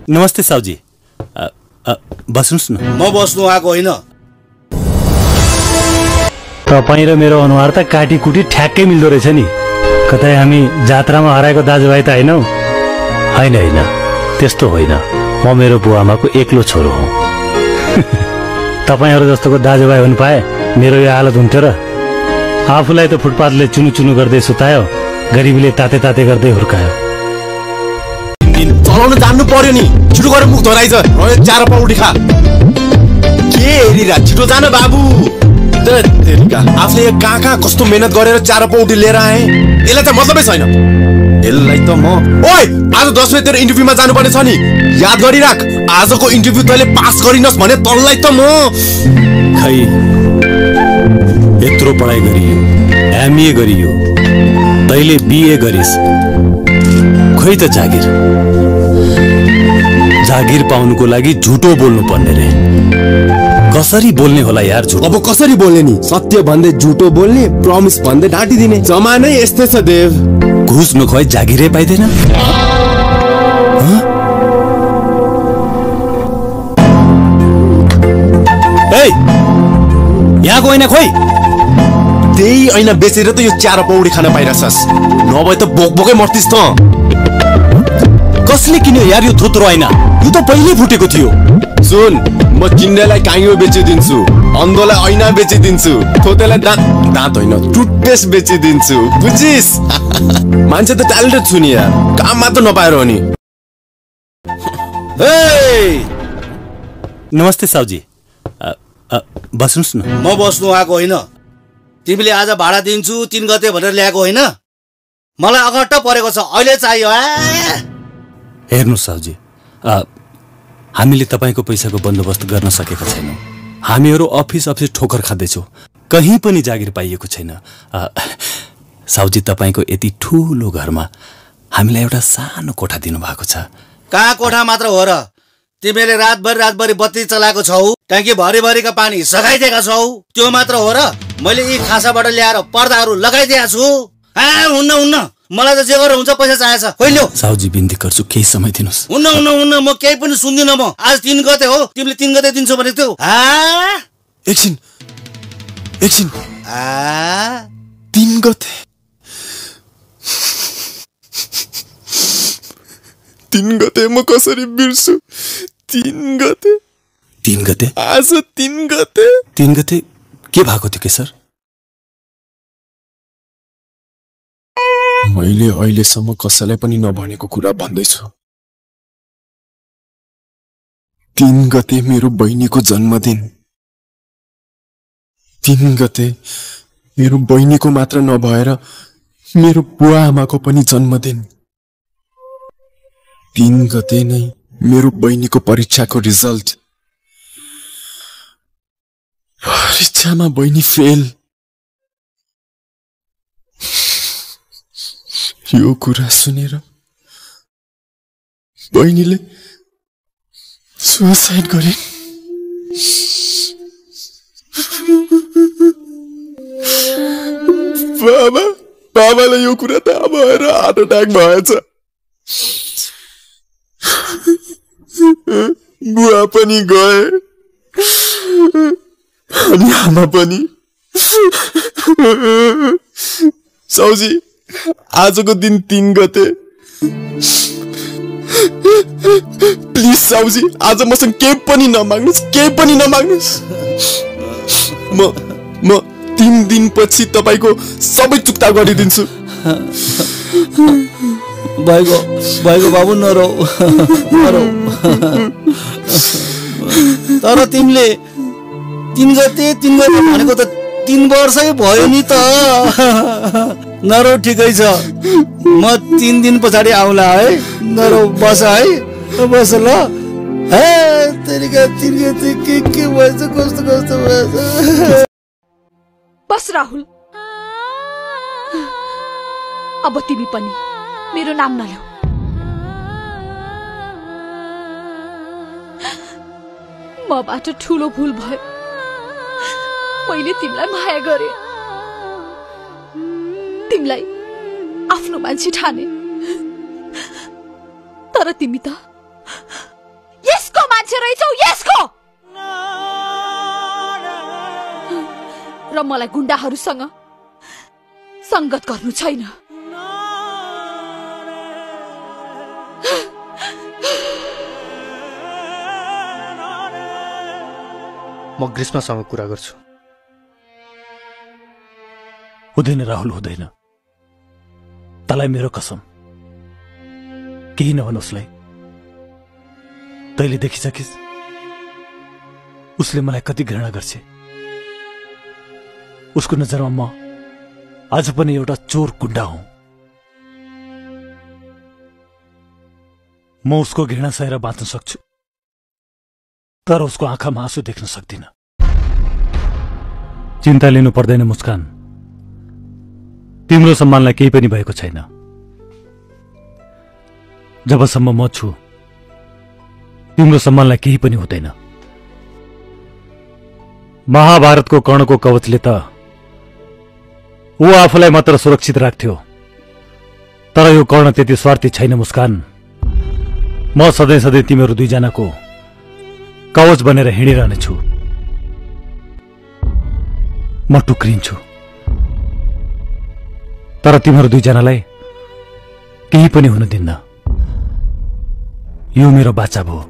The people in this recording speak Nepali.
नमस्ते साउजी। बस्नुस् न। म बस्नु आएको होइन। तपाईँ र मेरो अनुहार त काटी कुटी ठ्याक्कै मिल्दो रहेछ नि। कतै हामी जात्रामा हराएको दाजुभाइ त हैनौ? होइन होइन, त्यस्तो होइन। म मेरो बुवा आमाको एक्लो छोरो हुँ। तपाईहरू जस्तोको दाजुभाइ हुन पाए मेरो यो हालत हुन्थ्यो र? आफूलाई त फुटपाथले चुनु चुनु गर्दै सुतायो, गरिबीले ताते ताते गर्दै हुर्कायो। चलाउन जान्नु पर्यो नि। छिटो गरेर मुख धराइछ। चार पाउडी खा। के हेरिरा? छिटो जान बाबु। आफूले कहाँ कस्तो मेहनत गरेर चार पाउडी लिएर आए। यसलाई त मतलबै छैन। यसलाई त म ओइ आज 10 बजे तेरो इन्टरभ्यूमा जानुपर्ने छ नि। याद गरिराख, आजको इन्टरभ्यू तैँले पास गरिनस् भने तँलाई त म खै यत्रो पढाइ गरियो, एमए गरियो, तैँले बिए गरिस्, खोइ त जागिर पाउनुको लागि झुटो बोल्नु पर्ने रे। कसरी बोल्ने होला यार झुटो? अब कसरी बोल्ने नि? सत्य भन्दै झुटो बोल्ने, प्रमिस भन्दै ढाँटिदिने। जमानै यस्तै छ देव। घुस नखुवाई जागिरै पाइदैन। यहाँको ऐना खोइ। त्यही ऐना बेचेर त यो चार पौडी खान पाइरहेछस्। नभए त बोकबोकै मर्तिस् त। कसले किन्यो यार यो थोत्रो ऐना? यो त पहिले फुटेको थियो। सुन, म किन्नेलाई काइयो बेचिदिन्छु, अन्धोलाई ऐना बेचिदिन्छु, थोतेलाई दाँत होइन टुथपेस्ट बेचिदिन्छु, बुझिस्? मान्छे त ट्यालेन्टेड छु नि यार, काम मात्र नपाएर हो नि। नमस्ते साउजी। बस्नुस् न। म बस्नु आएको होइन। तिमीले आज भाडा दिन्छु 3 गते भनेर ल्याएको होइन? मलाई अगट्ट परेको छ, अहिले चाहियो। हेर्नु साउजी, हामीले तपाईको पैसाको बन्दोबस्त गर्न सकेका छैनौँ। हामीहरू अफिस ठोकर खाँदैछौँ, कहीँ पनि जागिर पाइएको छैन। साउजी, तपाईको यति ठुलो घरमा हामीलाई एउटा सानो कोठा दिनुभएको छ। कहाँ कोठा मात्र हो र? तिमीले रातभरि बत्ती चलाएको छौ, ट्याङ्की भरिभरिका पानी सघाइदिएका छौ, त्यो मात्र हो र? मैले यी खासाबाट ल्याएर पर्दाहरू लगाइदिएको छु। हुन्न, मलाई त जे गरेर हुन्छ, पैसा चाहिएछ। खोइल्यो साउजी, बिन्ती गर्छु केही समय दिनुस्। हुन्न, म केही पनि सुन्दिनँ। म आज 3 गते हो, तिमीले 3 गते दिन्छौ भनेको थियौ। एकछिन 3 गते 3 गते म कसरी बिर्सु? 3 गते आज 3 गते के भएको थियो केशर? मैले अहिलेसम्म कसैलाई पनि नभनेको कुरा भन्दैछु। 3 गते मेरो बहिनीको जन्मदिन। 3 गते मेरो बहिनीको मात्र नभएर मेरो बुवा आमाको पनि जन्मदिन। 3 गते नै मेरो बहिनीको परीक्षाको रिजल्ट। परीक्षामा बहिनी फेल। यो कुरा सुनेर बहिनीले सुसाइड गरे। बाबालाई यो कुरा थाहा भएर हार्ट अट्याक भएछ। बुवा पनि गए अनि आमा पनि। साउजी, आजको दिन 3 गते, प्लिज साउजी, आज मसँग केही पनि नमाग्नुस्। म 3 दिनपछि तपाईको सबै चुक्ता गरिदिन्छु। भाइको बाबु नरौ। तर तिमीले 3 गते भनेको त 3 वर्षै भयो नि त। नरौ, ठिकै छ, म 3 दिन पछाडि आउला है। नरौ, बस है, बस ल। तेरिका 3 गते के भएछ, कस्तो भएछ? बस राहुल, अब तिमी पनि मेरो नाम नल्याऊ। मबाट ठुलो भूल भयो। मैले तिमीलाई माया गरे, तिमीलाई आफ्नो मान्छे ठाने। तर तिमी त यसको मान्छे रहेछौ, यसको। र मलाई गुण्डाहरूसँग संगत गर्नु छैन। म ग्रीष्मसँग कुरा गर्छु। हुँदैन राहुल, हुँदैन। तँलाई मेरो कसम, केही नभन उसलाई। तैँले देखिसकिस् उसले मलाई कति घृणा गर्छ। उसको नजरमा म आज पनि एउटा चोर गुण्डा हुँ। म उसको घृणा सहेर बाँच्न सक्छु, तर उसको आँखामा आँसु देख्न सक्दिन। चिन्ता लिनु पर्दैन मुस्कान, तिम्रो सम्मानलाई केही पनि भएको छैन। जबसम्म म छु तिम्रो सम्मानलाई केही पनि हुँदैन। महाभारतको कर्णको कवचले त ऊ आफूलाई मात्र सुरक्षित राख्थ्यो, तर यो कर्ण त्यति स्वार्थी छैन मुस्कान। म सधैँ सधैँ तिमीहरू दुईजनाको कवच बनेर हिँडिरहनेछु। म टुक्रिन्छु, तर तिमीहरू दुईजनालाई केही पनि हुन दिन्न। यो मेरो बाचा भयो।